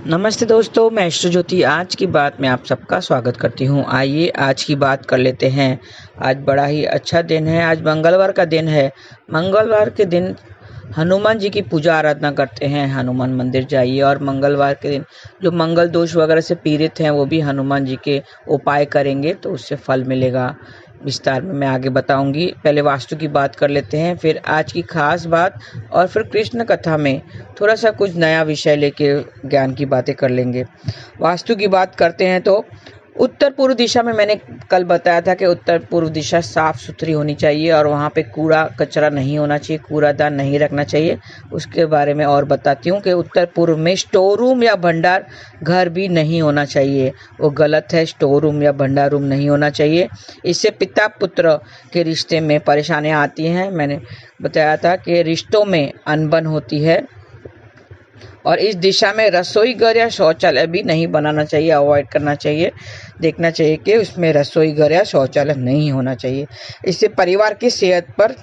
नमस्ते दोस्तों, मैं ईश्वर ज्योति आज की बात में आप सबका स्वागत करती हूँ। आइए आज की बात कर लेते हैं। आज बड़ा ही अच्छा दिन है, आज मंगलवार का दिन है। मंगलवार के दिन हनुमान जी की पूजा आराधना करते हैं। हनुमान मंदिर जाइए और मंगलवार के दिन जो मंगल दोष वगैरह से पीड़ित हैं वो भी हनुमान जी के उपाय करेंगे तो उससे फल मिलेगा। विस्तार में मैं आगे बताऊंगी। पहले वास्तु की बात कर लेते हैं, फिर आज की खास बात और फिर कृष्ण कथा में थोड़ा सा कुछ नया विषय लेके ज्ञान की बातें कर लेंगे। वास्तु की बात करते हैं तो उत्तर पूर्व दिशा में मैंने कल बताया था कि उत्तर पूर्व दिशा साफ सुथरी होनी चाहिए और वहाँ पे कूड़ा कचरा नहीं होना चाहिए, कूड़ादान नहीं रखना चाहिए। उसके बारे में और बताती हूँ कि उत्तर पूर्व में स्टोर रूम या भंडार घर भी नहीं होना चाहिए, वो गलत है। स्टोर रूम या भंडार रूम नहीं होना चाहिए। इससे पिता पुत्र के रिश्ते में परेशानियाँ आती हैं। मैंने बताया था कि रिश्तों में अनबन होती है। और इस दिशा में रसोई घर या शौचालय भी नहीं बनाना चाहिए, अवॉइड करना चाहिए। देखना चाहिए कि उसमें रसोई घर या शौचालय नहीं होना चाहिए। इससे परिवार की सेहत पर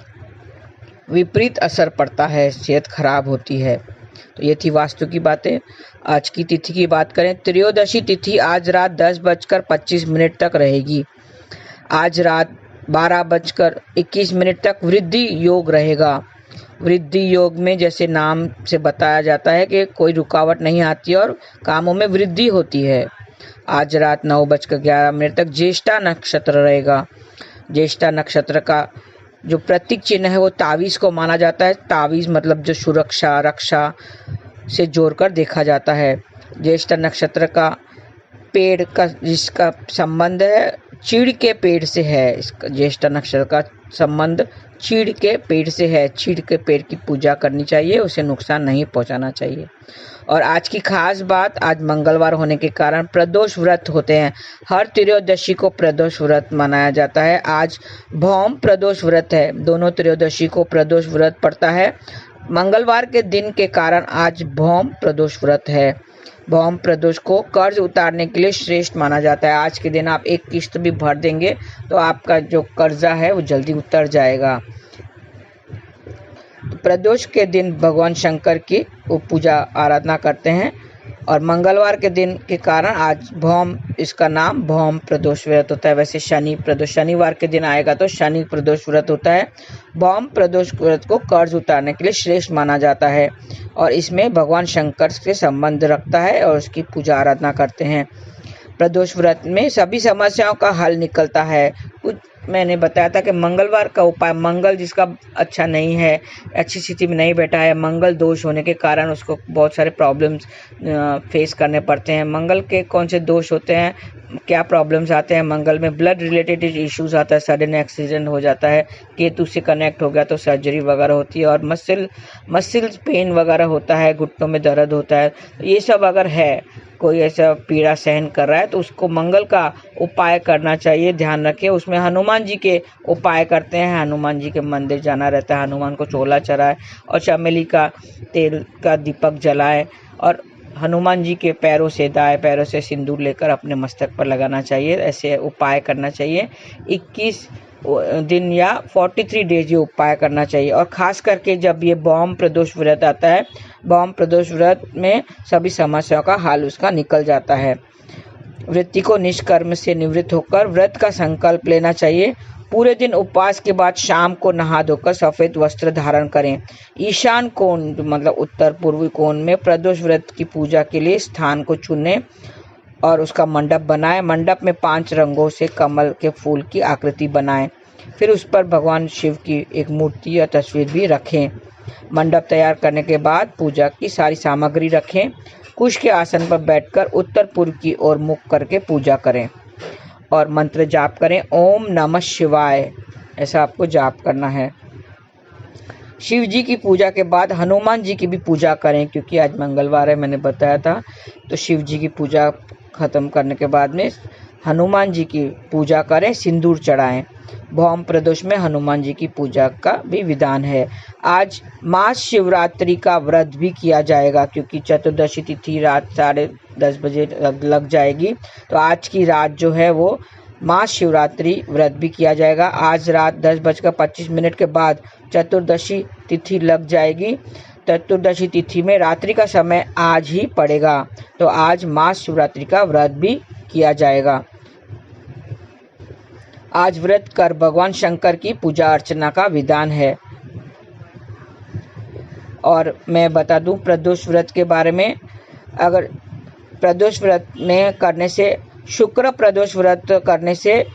विपरीत असर पड़ता है, सेहत खराब होती है। तो ये थी वास्तु की बातें। आज की तिथि की बात करें, त्रयोदशी तिथि आज रात 10:25 तक रहेगी। आज रात 12:21 तक वृद्धि योग रहेगा। वृद्धि योग में जैसे नाम से बताया जाता है कि कोई रुकावट नहीं आती और कामों में वृद्धि होती है। आज रात 9:11 तक ज्येष्ठा नक्षत्र रहेगा। ज्येष्ठा नक्षत्र का जो प्रतीक चिन्ह है वो तावीज को माना जाता है। तावीज मतलब जो सुरक्षा रक्षा से जोड़कर देखा जाता है। ज्येष्ठा नक्षत्र का पेड़ का जिसका संबंध है चीड़ के पेड़ से है। इसका ज्येष्ठा नक्षत्र का संबंध चीड़ के पेड़ से है। चीड़ के पेड़ की पूजा करनी चाहिए, उसे नुकसान नहीं पहुंचाना चाहिए। और आज की खास बात, आज मंगलवार होने के कारण प्रदोष व्रत होते हैं। हर त्रयोदशी को प्रदोष व्रत मनाया जाता है। आज भौम प्रदोष व्रत है। दोनों त्रयोदशी को प्रदोष व्रत पड़ता है। मंगलवार के दिन के कारण आज भौम प्रदोष व्रत है। भौम प्रदोष को कर्ज उतारने के लिए श्रेष्ठ माना जाता है। आज के दिन आप एक किस्त भी भर देंगे तो आपका जो कर्जा है वो जल्दी उतर जाएगा। तो प्रदोष के दिन भगवान शंकर की वो पूजा आराधना करते हैं। और मंगलवार के दिन के कारण आज भौम, इसका नाम भौम प्रदोष व्रत होता है। वैसे शनि प्रदोष शनिवार के दिन आएगा तो शनि प्रदोष व्रत होता है। भौम प्रदोष व्रत को कर्ज उतारने के लिए श्रेष्ठ माना जाता है और इसमें भगवान शंकर से संबंध रखता है और उसकी पूजा आराधना करते हैं। प्रदोष व्रत में सभी समस्याओं का हल निकलता है। कुछ मैंने बताया था कि मंगलवार का उपाय, मंगल जिसका अच्छा नहीं है, अच्छी स्थिति में नहीं बैठा है, मंगल दोष होने के कारण उसको बहुत सारे प्रॉब्लम्स फेस करने पड़ते हैं। मंगल के कौन से दोष होते हैं, क्या प्रॉब्लम्स आते हैं मंगल में? ब्लड रिलेटेड इश्यूज आता है, सडन एक्सीडेंट हो जाता है, केतु से कनेक्ट हो गया तो सर्जरी वगैरह होती है, और मसल्स पेन वगैरह होता है, घुटनों में दर्द होता है। ये सब अगर है, कोई ऐसा पीड़ा सहन कर रहा है तो उसको मंगल का उपाय करना चाहिए। ध्यान रखें, उसमें हनुमान जी के उपाय करते हैं। हनुमान जी के मंदिर जाना रहता है, हनुमान को चोला चढ़ाए और चमेली का तेल का दीपक जलाए और हनुमान जी के पैरों से, दाएं पैरों से सिंदूर लेकर अपने मस्तक पर लगाना चाहिए। ऐसे उपाय करना चाहिए। 21 दिन या 43 डेज ये उपाय करना चाहिए। और खास करके जब ये भौम प्रदोष व्रत आता है, भौम प्रदोष व्रत में सभी समस्याओं का हल उसका निकल जाता है। वृत्ति को निष्कर्म से निवृत्त होकर व्रत का संकल्प लेना चाहिए। पूरे दिन उपवास के बाद शाम को नहा धोकर सफेद वस्त्र धारण करें। ईशान कोण मतलब उत्तर पूर्वी कोण में प्रदोष व्रत की पूजा के लिए स्थान को चुनें और उसका मंडप बनाएं। मंडप में 5 रंगों से कमल के फूल की आकृति बनाएं। फिर उस पर भगवान शिव की एक मूर्ति या तस्वीर भी रखें। मंडप तैयार करने के बाद पूजा की सारी सामग्री रखें। कुश के आसन पर बैठकर उत्तर पूर्व की ओर मुख करके पूजा करें और मंत्र जाप करें। ओम नमः शिवाय, ऐसा आपको जाप करना है। शिव जी की पूजा के बाद हनुमान जी की भी पूजा करें, क्योंकि आज मंगलवार है, मैंने बताया था। तो शिव जी की पूजा खत्म करने के बाद में हनुमान जी की पूजा करें, सिंदूर चढ़ाएं। भौम प्रदोष में हनुमान जी की पूजा का भी विधान है। आज महाशिवरात्रि का व्रत भी किया जाएगा, क्योंकि चतुर्दशी तिथि रात 10:30 बजे लग जाएगी। तो आज की रात जो है वो महाशिवरात्रि व्रत भी किया जाएगा। आज रात 10:25 के बाद चतुर्दशी तिथि लग जाएगी। चतुर्दशी तिथि में रात्रि का समय आज ही पड़ेगा, तो आज महाशिवरात्रि का व्रत भी किया जाएगा। आज व्रत कर भगवान शंकर की पूजा अर्चना का विधान है। और मैं बता दूं प्रदोष व्रत के बारे में, अगर प्रदोष व्रत में करने से, शुक्र प्रदोष व्रत करने से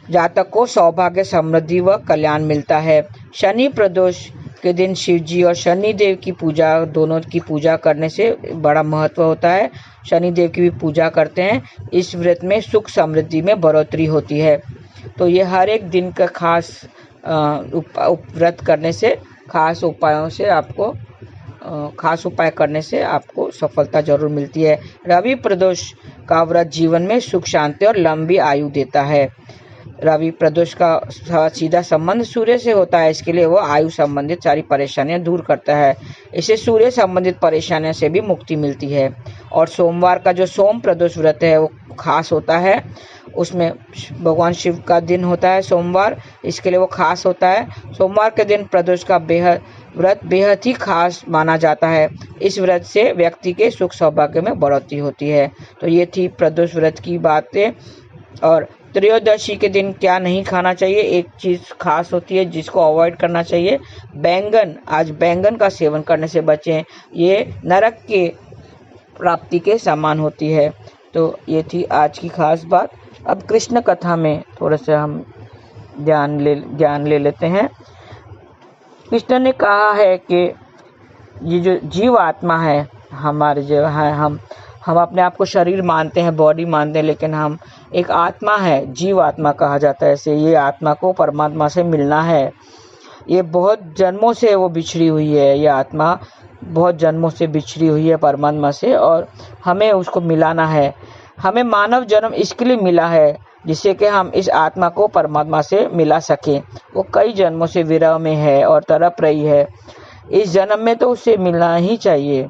जातक को सौभाग्य, समृद्धि व कल्याण मिलता है। शनि प्रदोष के दिन शिव जी और शनि देव की पूजा, दोनों की पूजा करने से बड़ा महत्व होता है। शनि देव की भी पूजा करते हैं। इस व्रत में सुख समृद्धि में बढ़ोतरी होती है। तो ये हर एक दिन का खास व्रत करने से, खास उपायों से आपको, खास उपाय करने से आपको सफलता जरूर मिलती है। रवि प्रदोष का व्रत जीवन में सुख शांति और लंबी आयु देता है। रवि प्रदोष का सीधा संबंध सूर्य से होता है, इसके लिए वो आयु संबंधित सारी परेशानियां दूर करता है। इससे सूर्य संबंधित परेशानियों से भी मुक्ति मिलती है। और सोमवार का जो सोम प्रदोष व्रत है वो खास होता है, उसमें भगवान शिव का दिन होता है सोमवार, इसके लिए वो खास होता है। सोमवार के दिन प्रदोष का व्रत बेहद ही खास माना जाता है। इस व्रत से व्यक्ति के सुख सौभाग्य में बढ़ोतरी होती है। तो ये थी प्रदोष व्रत की बातें। और त्रयोदशी के दिन क्या नहीं खाना चाहिए, एक चीज खास होती है जिसको अवॉइड करना चाहिए, बैंगन। आज बैंगन का सेवन करने से बचें, ये नरक के प्राप्ति के समान होती है। तो ये थी आज की खास बात। अब कृष्ण कथा में थोड़ा सा हम ज्ञान ले लेते हैं। कृष्ण ने कहा है कि ये जो जीव आत्मा है, हमारे जो है, हम अपने आप को शरीर मानते हैं, बॉडी मानते हैं, लेकिन हम एक आत्मा है, जीव आत्मा कहा जाता है। ऐसे ये आत्मा को परमात्मा से मिलना है। ये बहुत जन्मों से वो बिछड़ी हुई है, ये आत्मा बहुत जन्मों से बिछड़ी हुई है परमात्मा से, और हमें उसको मिलाना है। हमें मानव जन्म इसके लिए मिला है जिससे कि हम इस आत्मा को परमात्मा से मिला सकें। वो कई जन्मों से विरह में है और तड़प रही है, इस जन्म में तो उसे मिलना ही चाहिए।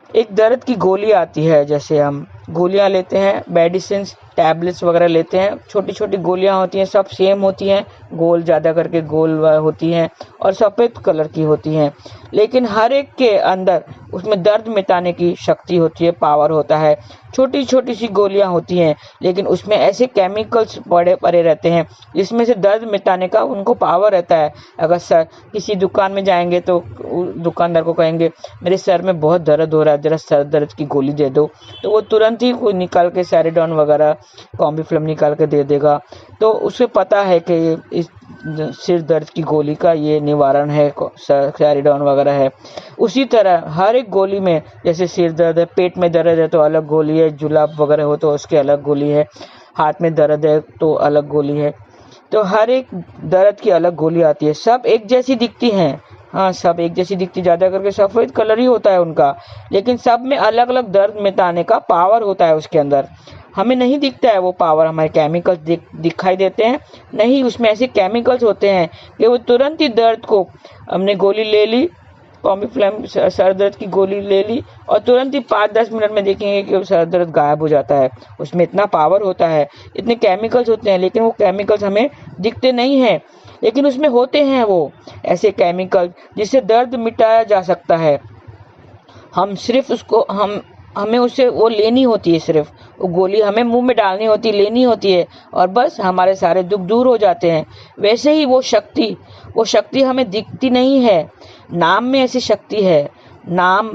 एक दर्द की गोली आती है, जैसे हम गोलियां लेते हैं, मेडिसिन टैबलेट्स वगैरह लेते हैं, छोटी छोटी गोलियां होती हैं, सब सेम होती हैं, गोल ज़्यादा करके गोल होती हैं और सफ़ेद कलर की होती हैं, लेकिन हर एक के अंदर उसमें दर्द मिटाने की शक्ति होती है, पावर होता है। छोटी छोटी सी गोलियां होती हैं, लेकिन उसमें ऐसे केमिकल्स पड़े पड़े रहते हैं जिसमें से दर्द मिटाने का उनको पावर रहता है। अगर किसी दुकान में जाएंगे तो दुकानदार को कहेंगे मेरे सर में बहुत दर्द हो रहा है, जरा सर दर्द की गोली दे दो, तो वो तुरंत ही कोई निकाल के सैरिडॉन वगैरह कॉम्बिफ्लम निकाल के दे देगा। तो उसे पता है कि इस सिर दर्द की गोली का ये निवारण है, सैरिडॉन वगैरह है। उसी तरह हर एक गोली में, जैसे सिर दर्द है, पेट में दर्द है तो अलग गोली है, जुलाब वगैरह हो तो उसके अलग गोली है, हाथ में दर्द है तो अलग गोली है। तो हर एक दर्द की अलग गोली आती है। सब एक जैसी दिखती हैं, हाँ सब एक जैसी दिखती, ज़्यादा करके सफ़ेद कलर ही होता है उनका, लेकिन सब में अलग अलग दर्द मिटाने का पावर होता है उसके अंदर। हमें नहीं दिखता है वो पावर, हमारे केमिकल्स दिखाई देते हैं नहीं, उसमें ऐसे केमिकल्स होते हैं कि वो तुरंत ही दर्द को, हमने गोली ले ली, कॉम्बिफ्लैम सर दर्द की गोली ले ली, और तुरंत ही 5-10 मिनट में देखेंगे कि सर दर्द गायब हो जाता है। उसमें इतना पावर होता है, इतने केमिकल्स होते हैं, लेकिन वो केमिकल्स हमें दिखते नहीं हैं, लेकिन उसमें होते हैं वो ऐसे केमिकल जिससे दर्द मिटाया जा सकता है। हम सिर्फ उसको हमें उससे वो लेनी होती है, सिर्फ वो गोली हमें मुंह में डालनी होती है, लेनी होती है, और बस हमारे सारे दुख दूर हो जाते हैं। वैसे ही वो शक्ति हमें दिखती नहीं है, नाम में ऐसी शक्ति है। नाम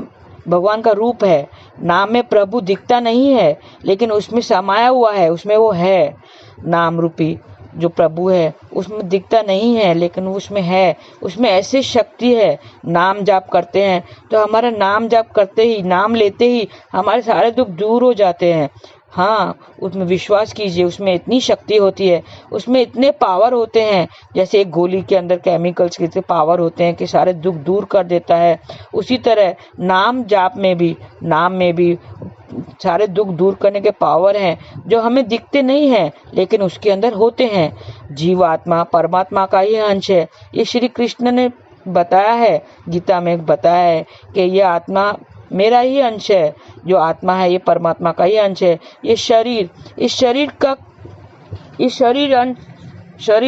भगवान का रूप है, नाम में प्रभु दिखता नहीं है, लेकिन उसमें समाया हुआ है, उसमें वो है, नाम रूपी जो प्रभु है उसमें दिखता नहीं है, लेकिन उसमें है, उसमें ऐसी शक्ति है। नाम जाप करते हैं तो हमारा नाम जाप करते ही, नाम लेते ही हमारे सारे दुख दूर हो जाते हैं। हाँ, उसमें विश्वास कीजिए, उसमें इतनी शक्ति होती है, उसमें इतने पावर होते हैं, जैसे एक गोली के अंदर केमिकल्स के पावर होते हैं कि सारे दुख दूर कर देता है, उसी तरह नाम जाप में भी सारे दुख दूर करने के पावर हैं जो हमें दिखते नहीं हैं, लेकिन उसके अंदर होते हैं। जीवात्मा परमात्मा का ही अंश है, ये श्री कृष्ण ने बताया है, गीता में बताया है कि ये आत्मा मेरा ही अंश है, जो आत्मा है ये परमात्मा का ही अंश है। ये शरीर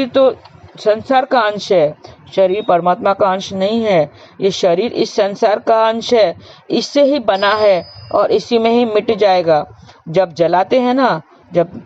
तो संसार का अंश है, शरीर परमात्मा का अंश नहीं है। ये शरीर इस संसार का अंश है, इससे ही बना है और इसी में ही मिट जाएगा। जब जलाते हैं ना, जब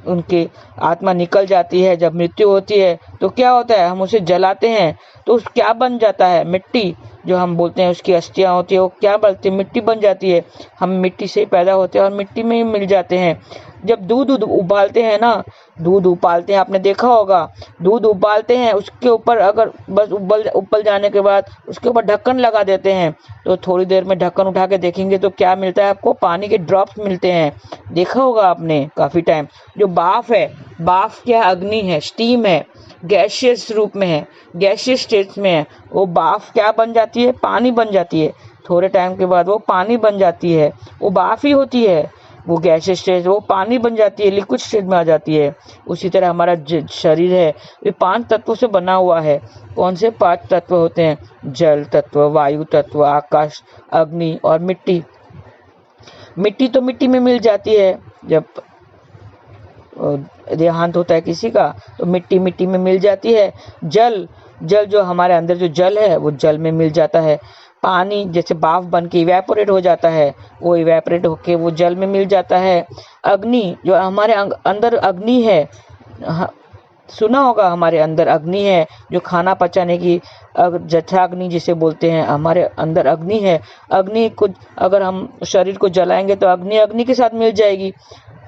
उनकी आत्मा निकल जाती है, जब मृत्यु होती है तो क्या होता है, हम उसे जलाते हैं तो उस क्या बन जाता है, मिट्टी जो हम बोलते हैं उसकी अस्थियां होती है, वो क्या बनती है, मिट्टी बन जाती है। हम मिट्टी से पैदा होते हैं और मिट्टी में ही मिल जाते हैं। जब दूध उबालते हैं ना, दूध उबालते हैं, आपने देखा होगा, दूध उबालते हैं, उसके ऊपर अगर बस उबल जाने के बाद उसके ऊपर ढक्कन लगा देते हैं तो थोड़ी देर में ढक्कन उठा के देखेंगे तो क्या मिलता है आपको, पानी के ड्रॉप्स मिलते हैं। देखा होगा आपने काफी टाइम। जो बाफ है, बाफ क्या, अग्नि है, स्टीम है, गैसियस रूप में है, गैसियस स्टेट में है, वो बाफ क्या बन जाती है, पानी बन जाती है। थोड़े टाइम के बाद वो पानी बन जाती है, वो बाफ ही होती है। वो गैसियस स्टेट, वो पानी बन जाती है, लिक्विड स्टेट में आ जाती है। उसी तरह हमारा शरीर है, ये 5 तत्वों से बना हुआ है। कौन से 5 तत्व होते हैं, जल तत्व, वायु तत्व, आकाश, अग्नि और मिट्टी। मिट्टी तो मिट्टी में मिल जाती है, जब देहांत होता है किसी का तो मिट्टी मिट्टी में मिल जाती है। जल, जल जो हमारे अंदर जो जल है वो जल में मिल जाता है। पानी जैसे भाप बन के इवेपोरेट हो जाता है, वो इवेपोरेट होके वो जल में मिल जाता है। अग्नि जो हमारे अंदर अग्नि है, सुना होगा हमारे अंदर अग्नि है, जो खाना पचाने की जठराग्नि जिसे बोलते हैं, हमारे अंदर अग्नि है। अग्नि को अगर हम शरीर को जलाएंगे तो अग्नि अग्नि के साथ मिल जाएगी,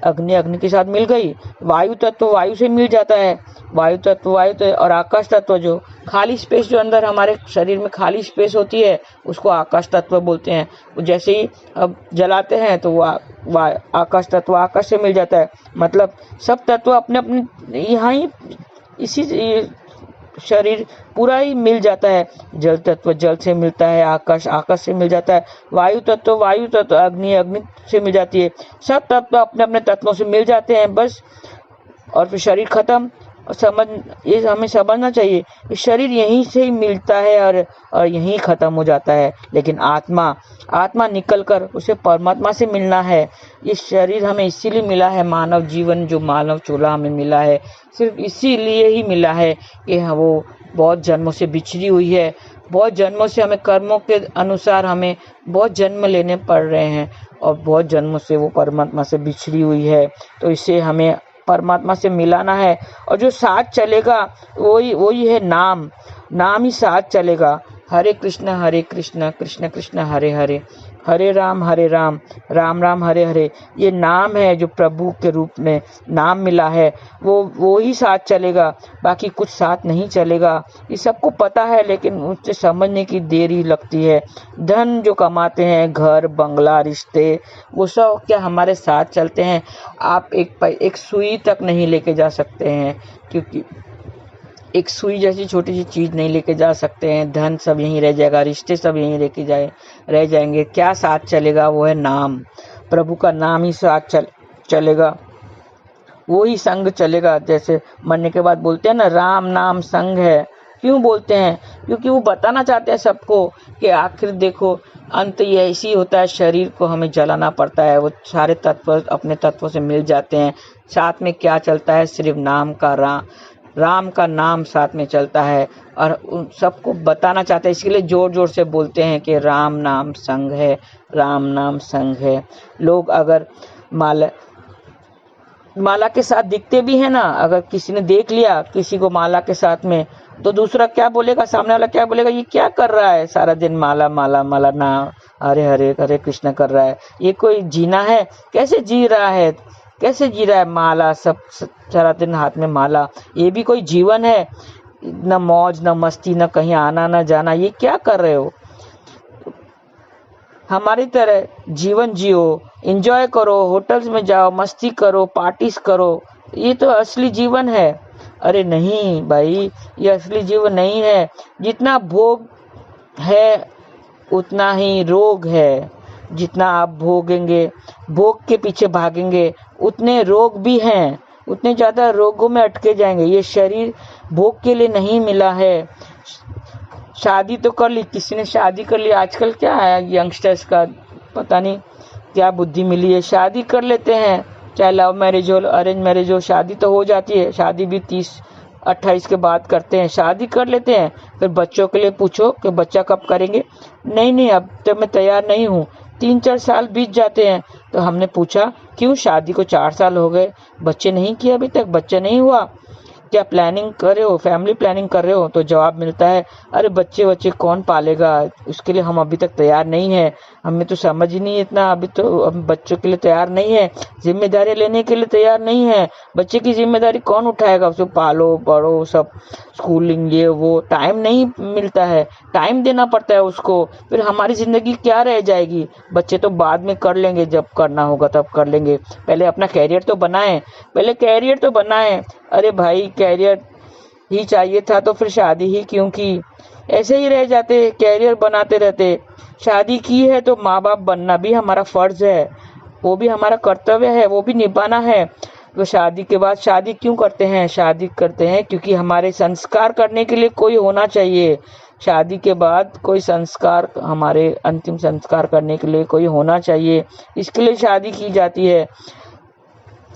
अग्नि अग्नि के साथ मिल गई। वायु तत्व वायु से मिल जाता है, वायु तत्व वायु तो, और आकाश तत्व जो खाली स्पेस, जो अंदर हमारे शरीर में खाली स्पेस होती है उसको आकाश तत्व बोलते हैं। जैसे ही अब जलाते हैं तो वो आकाश तत्व आकाश से मिल जाता है। मतलब सब तत्व अपने अपने यहाँ ही इसी शरीर पूरा ही मिल जाता है। जल तत्व जल से मिलता है, आकाश आकाश से मिल जाता है, वायु तत्व अग्नि अग्नि से मिल जाती है। सब तत्व अपने अपने तत्वों से मिल जाते हैं बस, और फिर शरीर खत्म। ये हमें समझना चाहिए कि शरीर यहीं से ही मिलता है और यहीं खत्म हो जाता है। लेकिन आत्मा निकल कर उसे परमात्मा से मिलना है। ये शरीर हमें इसीलिए मिला है, मानव जीवन जो मानव चूल्हा हमें मिला है सिर्फ इसीलिए ही मिला है कि वो बहुत जन्मों से बिछड़ी हुई है। बहुत जन्मों से हमें कर्मों के अनुसार हमें बहुत जन्म लेने पड़ रहे हैं और बहुत जन्मों से वो परमात्मा से बिछड़ी हुई है। तो इसे हमें परमात्मा से मिलाना है। और जो साथ चलेगा वही है नाम, नाम ही साथ चलेगा। हरे कृष्ण कृष्ण कृष्ण हरे हरे, हरे राम राम राम हरे हरे। ये नाम है जो प्रभु के रूप में नाम मिला है, वो ही साथ चलेगा, बाकी कुछ साथ नहीं चलेगा। ये सबको पता है लेकिन उससे समझने की देरी लगती है। धन जो कमाते हैं, घर बंगला रिश्ते, वो सब क्या हमारे साथ चलते हैं? आप एक सुई तक नहीं लेके जा सकते हैं, क्योंकि एक सुई जैसी छोटी सी चीज नहीं लेके जा सकते हैं। धन सब यहीं रह जाएगा, रिश्ते सब यहीं रह जाएंगे। क्या साथ चलेगा? वो है नाम, प्रभु का नाम ही साथ चलेगा, वो ही संग चलेगा। जैसे मरने के बाद बोलते हैं ना, राम नाम संग है। क्यों बोलते हैं? क्योंकि वो बताना चाहते हैं सबको कि आखिर देखो अंत ये ऐसी होता है, शरीर को हमें जलाना पड़ता है, वो सारे तत्व अपने तत्वों से मिल जाते हैं। साथ में क्या चलता है? सिर्फ नाम का राम का नाम साथ में चलता है। और उन सबको बताना चाहते हैं, इसलिए जोर जोर से बोलते हैं कि राम नाम संग है, राम नाम संग है। लोग अगर माला के साथ दिखते भी है ना, अगर किसी ने देख लिया किसी को माला के साथ में, तो दूसरा क्या बोलेगा, सामने वाला क्या बोलेगा, ये क्या कर रहा है सारा दिन, माला माला माला ना, हरे हरे हरे कृष्ण कर रहा है, ये कोई जीना है? कैसे जी रहा है, कैसे जी रहा है? माला सब सारा दिन हाथ में माला, ये भी कोई जीवन है? न मौज न मस्ती, न कहीं आना न जाना, ये क्या कर रहे हो? हमारी तरह जीवन जियो, एंजॉय करो, होटल्स में जाओ, मस्ती करो, पार्टीज करो, ये तो असली जीवन है। अरे नहीं भाई, ये असली जीवन नहीं है। जितना भोग है उतना ही रोग है। जितना आप भोगेंगे, भोग के पीछे भागेंगे, उतने रोग भी हैं, उतने ज्यादा रोगों में अटके जाएंगे। ये शरीर भोग के लिए नहीं मिला है। शादी तो कर ली, किसी ने शादी कर ली, आजकल क्या है यंगस्टर्स का पता नहीं क्या बुद्धि मिली है, शादी कर लेते हैं, चाहे लव मैरिज हो अरेंज मैरिज हो, शादी तो हो जाती है। शादी भी 28 के बाद करते हैं, शादी कर लेते हैं। फिर बच्चों के लिए पूछो कि बच्चा कब करेंगे, नहीं नहीं अब तो मैं तैयार नहीं हूँ। 3-4 साल बीत जाते हैं। तो हमने पूछा क्यों, शादी को 4 साल हो गए, बच्चे नहीं किए अभी तक, बच्चा नहीं हुआ, क्या प्लानिंग कर रहे हो, फैमिली प्लानिंग कर रहे हो? तो जवाब मिलता है अरे बच्चे कौन पालेगा, उसके लिए हम अभी तक तैयार नहीं है, हमें तो समझ ही नहीं इतना, अभी तो हम बच्चों के लिए तैयार नहीं है, जिम्मेदारी लेने के लिए तैयार नहीं है। बच्चे की जिम्मेदारी कौन उठाएगा, उसको पालो बड़ो सब, स्कूलिंग ये वो, टाइम नहीं मिलता है, टाइम देना पड़ता है उसको। फिर हमारी जिंदगी क्या रह जाएगी? बच्चे तो बाद में कर लेंगे, जब करना होगा तब कर लेंगे, पहले अपना कैरियर तो बनाएं, पहले कैरियर तो बनाएं। अरे भाई कैरियर ही चाहिए था तो फिर शादी ही क्यों की? ऐसे ही रह जाते, कैरियर बनाते रहते। शादी की है तो माँ बाप बनना भी हमारा फर्ज है, वो भी हमारा कर्तव्य है, वो भी निभाना है। तो शादी के बाद शादी क्यों करते हैं? शादी करते हैं क्योंकि हमारे संस्कार करने के लिए कोई होना चाहिए। शादी के बाद कोई संस्कार, हमारे अंतिम संस्कार करने के लिए कोई होना चाहिए, इसके लिए शादी की जाती है।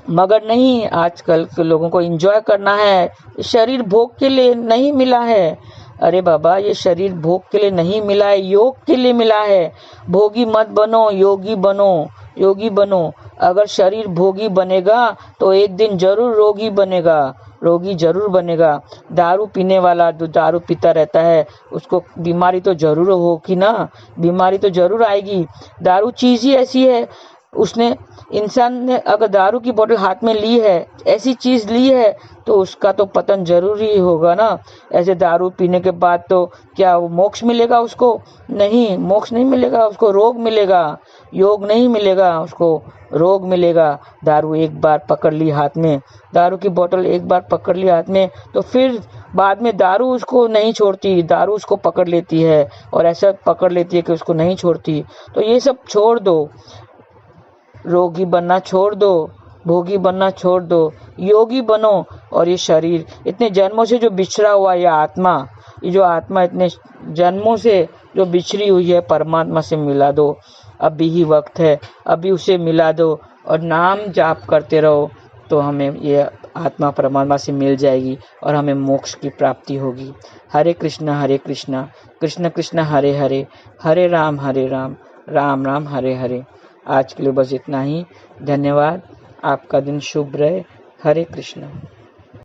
मगर नहीं, आजकल के लोगों को एंजॉय करना है, शरीर भोग के लिए नहीं मिला है। अरे बाबा, ये शरीर भोग के लिए नहीं मिला है, योग के लिए मिला है। भोगी मत बनो, योगी बनो, योगी बनो। अगर शरीर भोगी बनेगा तो एक दिन जरूर रोगी बनेगा, रोगी जरूर बनेगा। दारू पीने वाला जो दारू पीता रहता है उसको बीमारी तो जरूर होगी ना, बीमारी तो जरूर आएगी। दारू चीज ही ऐसी है, उसने, इंसान ने अगर दारू की बोतल हाथ में ली है, ऐसी चीज ली है, तो उसका तो पतन जरूरी होगा ना। ऐसे दारू पीने के बाद तो क्या वो मोक्ष मिलेगा उसको? नहीं, मोक्ष नहीं मिलेगा उसको, रोग मिलेगा, योग नहीं मिलेगा उसको, रोग मिलेगा। दारू एक बार पकड़ ली हाथ में, दारू की बोतल एक बार पकड़ ली हाथ में, तो फिर बाद में दारू उसको नहीं छोड़ती, दारू उसको पकड़ लेती है, और ऐसा पकड़ लेती है कि उसको नहीं छोड़ती। तो ये सब छोड़ दो, रोगी बनना छोड़ दो, भोगी बनना छोड़ दो, योगी बनो। और ये शरीर इतने जन्मों से जो बिछड़ा हुआ, ये आत्मा, ये जो आत्मा इतने जन्मों से जो बिछड़ी हुई है, परमात्मा से मिला दो। अभी ही वक्त है, अभी उसे मिला दो और नाम जाप करते रहो, तो हमें ये आत्मा परमात्मा से मिल जाएगी और हमें मोक्ष की प्राप्ति होगी। हरे कृष्णा कृष्ण कृष्ण हरे हरे, हरे राम राम राम हरे हरे। आज के लिए बस इतना ही। धन्यवाद। आपका दिन शुभ रहे। हरे कृष्णा।